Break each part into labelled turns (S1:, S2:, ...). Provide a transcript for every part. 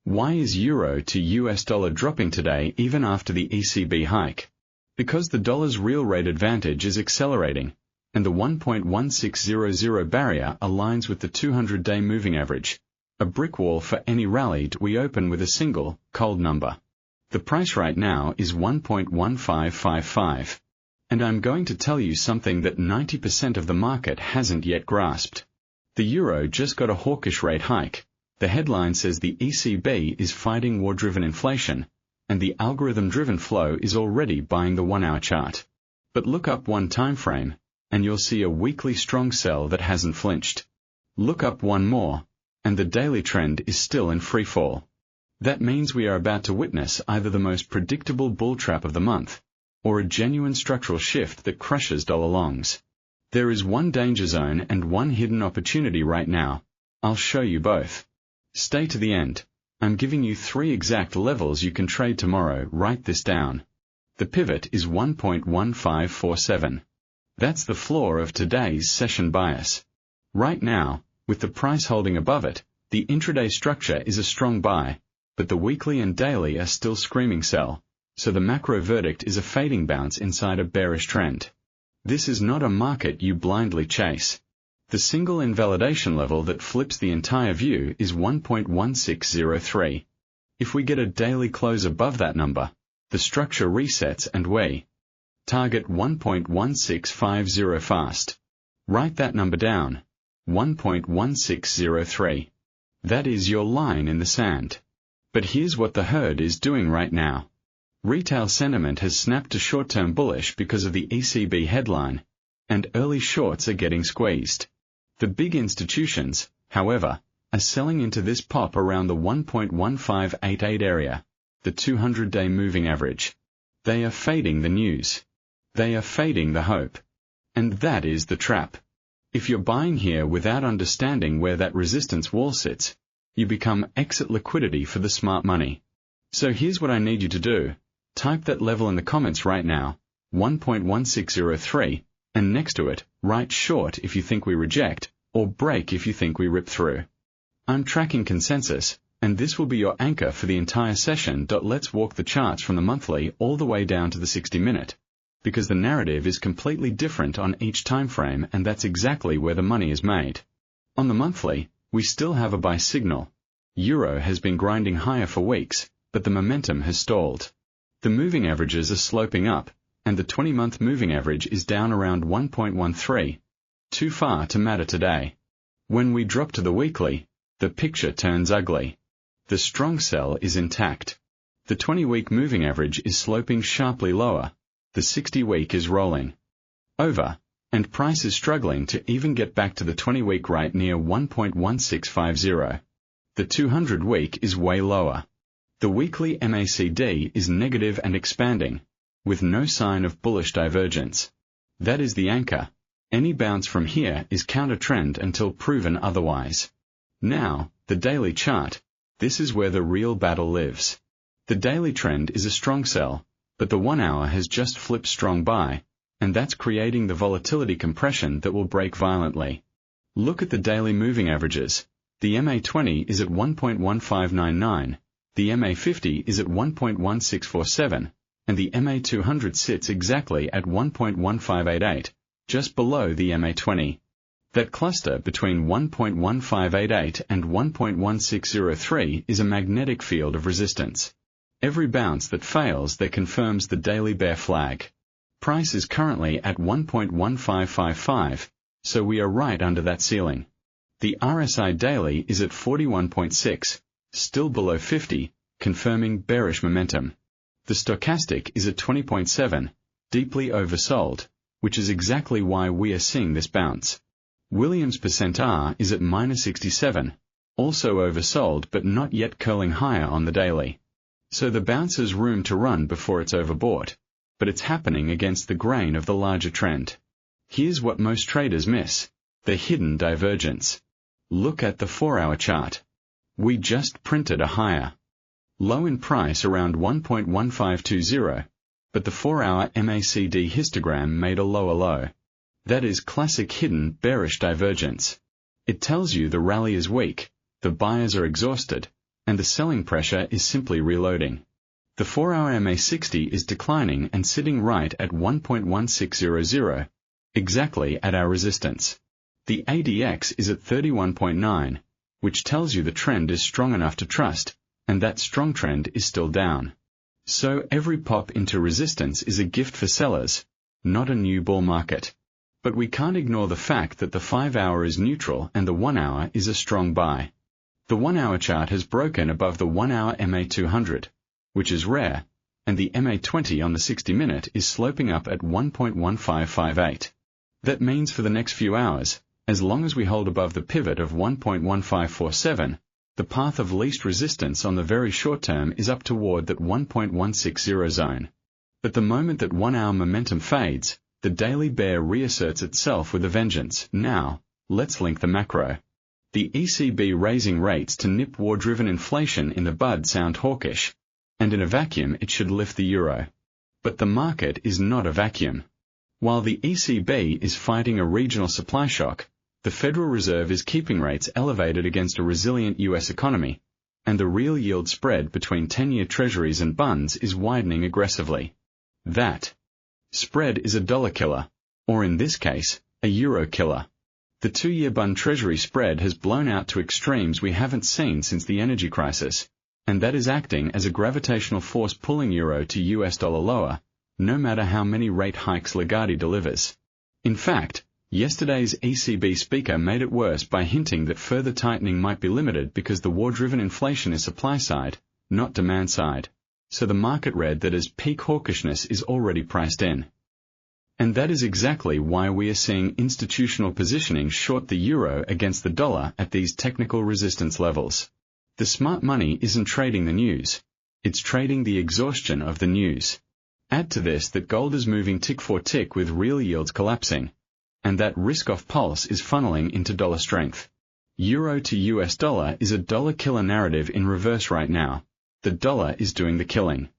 S1: Why is euro to US dollar dropping today even after the ECB hike? Because the dollar's real rate advantage is accelerating, and the 1.1600 barrier aligns with the 200-day moving average, a brick wall for any rally we open with a single, cold number. The price right now is 1.1555. And I'm going to tell you something that 90% of the market hasn't yet grasped. The euro just got a hawkish rate hike. The headline says the ECB is fighting war-driven inflation, and the algorithm-driven flow is already buying the 1-hour chart. But look up one time frame, and you'll see a weekly strong sell that hasn't flinched. Look up one more, and the daily trend is still in free fall. That means we are about to witness either the most predictable bull trap of the month, or a genuine structural shift that crushes dollar longs. There is one danger zone and one hidden opportunity right now. I'll show you both. Stay to the end. I'm giving you 3 exact levels you can trade tomorrow. Write this down. The pivot is 1.1547. That's the floor of today's session bias. Right now, with the price holding above it, the intraday structure is a strong buy, but the weekly and daily are still screaming sell, so the macro verdict is a fading bounce inside a bearish trend. This is not a market you blindly chase. The single invalidation level that flips the entire view is 1.1603. If we get a daily close above that number, the structure resets and we target 1.1650 fast. Write that number down, 1.1603. That is your line in the sand. But here's what the herd is doing right now. Retail sentiment has snapped to short-term bullish because of the ECB headline, and early shorts are getting squeezed. The big institutions, however, are selling into this pop around the 1.1588 area, the 200-day moving average. They are fading the news. They are fading the hope. And that is the trap. If you're buying here without understanding where that resistance wall sits, you become exit liquidity for the smart money. So here's what I need you to do. Type that level in the comments right now, 1.1603, and next to it, write short if you think we reject, or break if you think we rip through. I'm tracking consensus, and this will be your anchor for the entire session. Let's walk the charts from the monthly all the way down to the 60-minute, because the narrative is completely different on each time frame, and that's exactly where the money is made. On the monthly, we still have a buy signal. Euro has been grinding higher for weeks, but the momentum has stalled. The moving averages are sloping up, and the 20-month moving average is down around 1.13. Too far to matter today. When we drop to the weekly, the picture turns ugly. The strong sell is intact. The 20-week moving average is sloping sharply lower. The 60-week is rolling over, and price is struggling to even get back to the 20-week right near 1.1650. The 200-week is way lower. The weekly MACD is negative and expanding, with no sign of bullish divergence. That is the anchor. Any bounce from here is counter-trend until proven otherwise. Now, the daily chart. This is where the real battle lives. The daily trend is a strong sell, but the 1 hour has just flipped strong buy, and that's creating the volatility compression that will break violently. Look at the daily moving averages. The MA20 is at 1.1599, the MA50 is at 1.1647, and the MA200 sits exactly at 1.1588, just below the MA20. That cluster between 1.1588 and 1.1603 is a magnetic field of resistance. Every bounce that fails there confirms the daily bear flag. Price is currently at 1.1555, so we are right under that ceiling. The RSI daily is at 41.6, still below 50, confirming bearish momentum. The stochastic is at 20.7, deeply oversold, which is exactly why we are seeing this bounce. Williams %R is at -67, also oversold but not yet curling higher on the daily. So the bounce has room to run before it's overbought, but it's happening against the grain of the larger trend. Here's what most traders miss: the hidden divergence. Look at the 4-hour chart. We just printed a higher low in price around 1.1520, but the 4-hour MACD histogram made a lower low. That is classic hidden bearish divergence. It tells you the rally is weak, the buyers are exhausted, and the selling pressure is simply reloading. The 4-hour MA60 is declining and sitting right at 1.1600, exactly at our resistance. The ADX is at 31.9, which tells you the trend is strong enough to trust, and that strong trend is still down. So every pop into resistance is a gift for sellers, not a new bull market. But we can't ignore the fact that the 5-hour is neutral and the 1-hour is a strong buy. The 1-hour chart has broken above the 1-hour MA200, which is rare, and the MA20 on the 60-minute is sloping up at 1.1558. That means for the next few hours, as long as we hold above the pivot of 1.1547, the path of least resistance on the very short term is up toward that 1.160 zone. But the moment that 1-hour momentum fades, the daily bear reasserts itself with a vengeance. Now, let's link the macro. The ECB raising rates to nip war-driven inflation in the bud sound hawkish, and in a vacuum it should lift the euro. But the market is not a vacuum. While the ECB is fighting a regional supply shock, the Federal Reserve is keeping rates elevated against a resilient US economy, and the real yield spread between 10-year treasuries and bonds is widening aggressively. That spread is a dollar killer, or in this case, a euro killer. The 2-year bond treasury spread has blown out to extremes we haven't seen since the energy crisis, and that is acting as a gravitational force pulling euro to US dollar lower, no matter how many rate hikes Lagarde delivers. In fact, yesterday's ECB speaker made it worse by hinting that further tightening might be limited because the war-driven inflation is supply side, not demand side. So the market read that as peak hawkishness is already priced in. And that is exactly why we are seeing institutional positioning short the euro against the dollar at these technical resistance levels. The smart money isn't trading the news. It's trading the exhaustion of the news. Add to this that gold is moving tick for tick with real yields collapsing, and that risk-off pulse is funneling into dollar strength. Euro to US dollar is a dollar killer narrative in reverse right now. The dollar is doing the killing.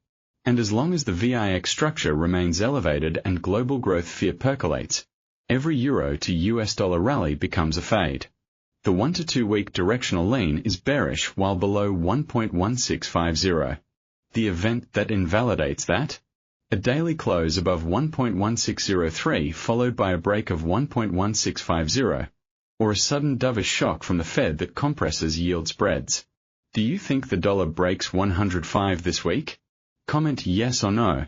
S1: And as long as the VIX structure remains elevated and global growth fear percolates, every euro to US dollar rally becomes a fade. The 1 to 2 week directional lean is bearish while below 1.1650. The event that invalidates that? A daily close above 1.1603 followed by a break of 1.1650, or a sudden dovish shock from the Fed that compresses yield spreads. Do you think the dollar breaks 105 this week? Comment yes or no.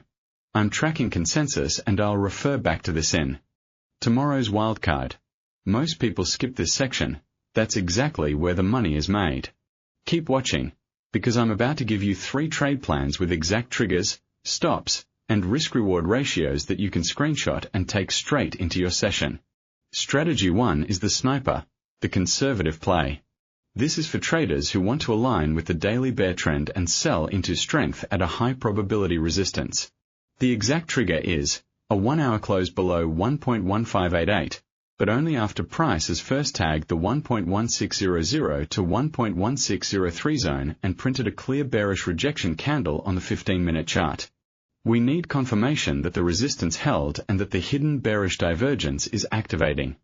S1: I'm tracking consensus and I'll refer back to this in tomorrow's wildcard. Most people skip this section. That's exactly where the money is made. Keep watching, because I'm about to give you 3 trade plans with exact triggers, stops, and risk-reward ratios that you can screenshot and take straight into your session. Strategy 1 is the sniper, the conservative play. This is for traders who want to align with the daily bear trend and sell into strength at a high probability resistance. The exact trigger is a 1-hour close below 1.1588, but only after price has first tagged the 1.1600 to 1.1603 zone and printed a clear bearish rejection candle on the 15-minute chart. We need confirmation that the resistance held and that the hidden bearish divergence is activating.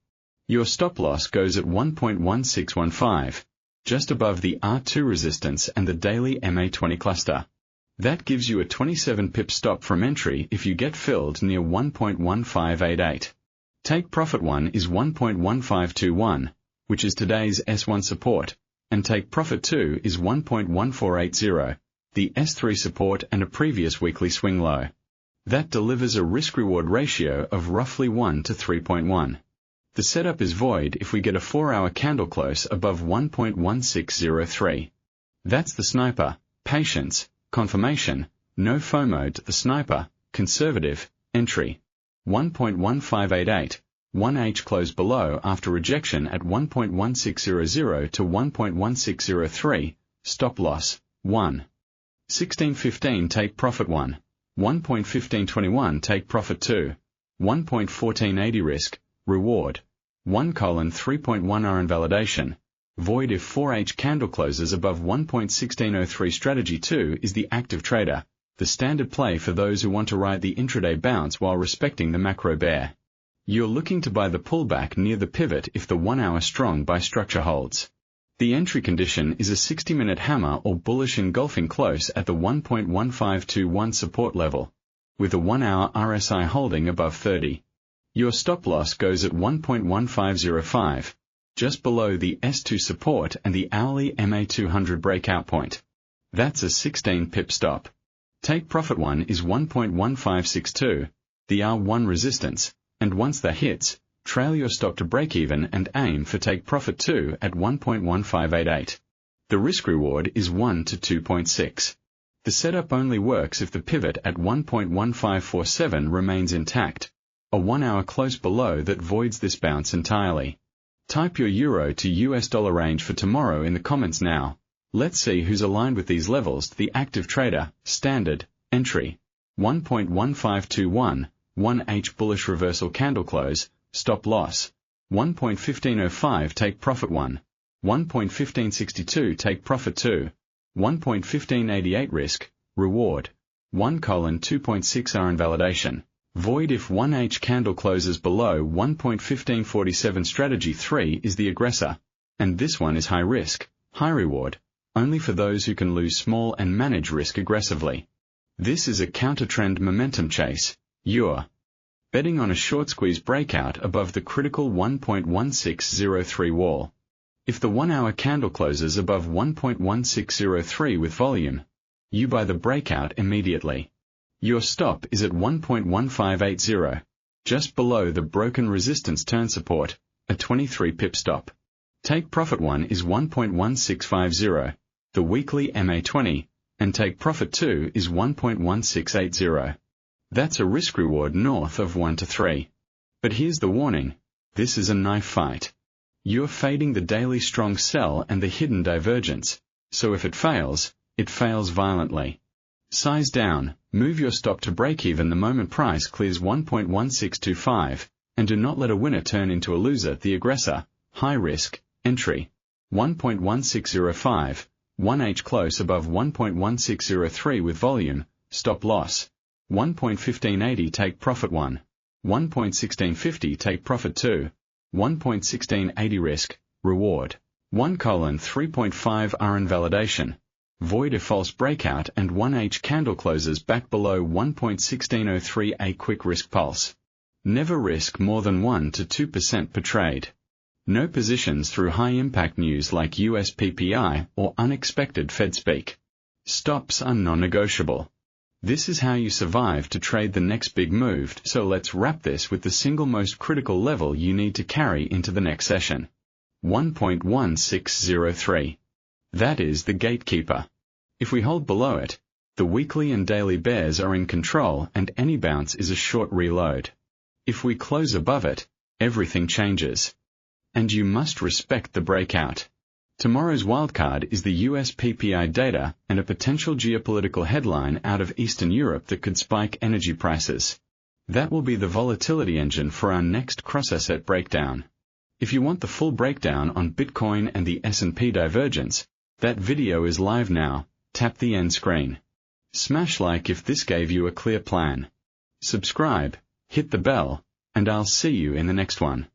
S1: Your stop loss goes at 1.1615. Just above the R2 resistance and the daily MA20 cluster. That gives you a 27 pip stop from entry if you get filled near 1.1588. Take profit 1 is 1.1521, which is today's S1 support, and take profit 2 is 1.1480, the S3 support and a previous weekly swing low. That delivers a risk-reward ratio of roughly 1 to 3.1. The setup is void if we get a 4-hour candle close above 1.1603. That's the sniper, patience, confirmation, no FOMO to the sniper, conservative, entry. 1.1588, 1H close below after rejection at 1.1600 to 1.1603, stop loss, 1. 16.15 take profit 1. 1.1521 take profit 2. 1.1480 risk, reward. 1:3.1R invalidation. Void if 4H candle closes above 1.1603. Strategy 2 is the active trader, the standard play for those who want to ride the intraday bounce while respecting the macro bear. You're looking to buy the pullback near the pivot if the 1-hour strong buy structure holds. The entry condition is a 60-minute hammer or bullish engulfing close at the 1.1521 support level, with a 1-hour RSI holding above 30. Your stop loss goes at 1.1505, just below the S2 support and the hourly MA200 breakout point. That's a 16 pip stop. Take profit 1 is 1.1562, the R1 resistance, and once that hits, trail your stop to break even and aim for take profit 2 at 1.1588. The risk reward is 1 to 2.6. The setup only works if the pivot at 1.1547 remains intact, a 1-hour close below that voids this bounce entirely. Type your euro to US dollar range for tomorrow in the comments now. Let's see who's aligned with these levels to the active trader. Standard, entry, 1.1521, 1H bullish reversal candle close, stop loss, 1.1505 take profit 1, 1.1562 take profit 2, 1.1588 risk, reward, 1:2.6 invalidation, void if 1H candle closes below 1.1547. Strategy 3 is the aggressor, and this one is high risk, high reward, only for those who can lose small and manage risk aggressively. This is a counter-trend momentum chase, EUR. Betting on a short squeeze breakout above the critical 1.1603 wall. If the 1-hour candle closes above 1.1603 with volume, you buy the breakout immediately. Your stop is at 1.1580, just below the broken resistance turn support, a 23 pip stop. Take profit 1 is 1.1650, the weekly MA20, and take profit 2 is 1.1680. That's a risk reward north of 1 to 3. But here's the warning, this is a knife fight. You're fading the daily strong sell and the hidden divergence, so if it fails violently. Size down, move your stop to break even the moment price clears 1.1625, and do not let a winner turn into a loser. The aggressor, high risk, entry, 1.1605, 1H close above 1.1603 with volume, stop loss, 1.1580 take profit 1, 1.1650 take profit 2, 1.1680 risk, reward, 1:3.5 invalidation, void if false breakout and 1H candle closes back below 1.1603. A quick risk pulse. Never risk more than 1 to 2% per trade. No positions through high-impact news like US PPI or unexpected Fed speak. Stops are non-negotiable. This is how you survive to trade the next big move, so let's wrap this with the single most critical level you need to carry into the next session. 1.1603. That is the gatekeeper. If we hold below it, the weekly and daily bears are in control and any bounce is a short reload. If we close above it, everything changes. And you must respect the breakout. Tomorrow's wildcard is the US PPI data and a potential geopolitical headline out of Eastern Europe that could spike energy prices. That will be the volatility engine for our next cross-asset breakdown. If you want the full breakdown on Bitcoin and the S&P divergence, that video is live now. Tap the end screen. Smash like if this gave you a clear plan. Subscribe, hit the bell, and I'll see you in the next one.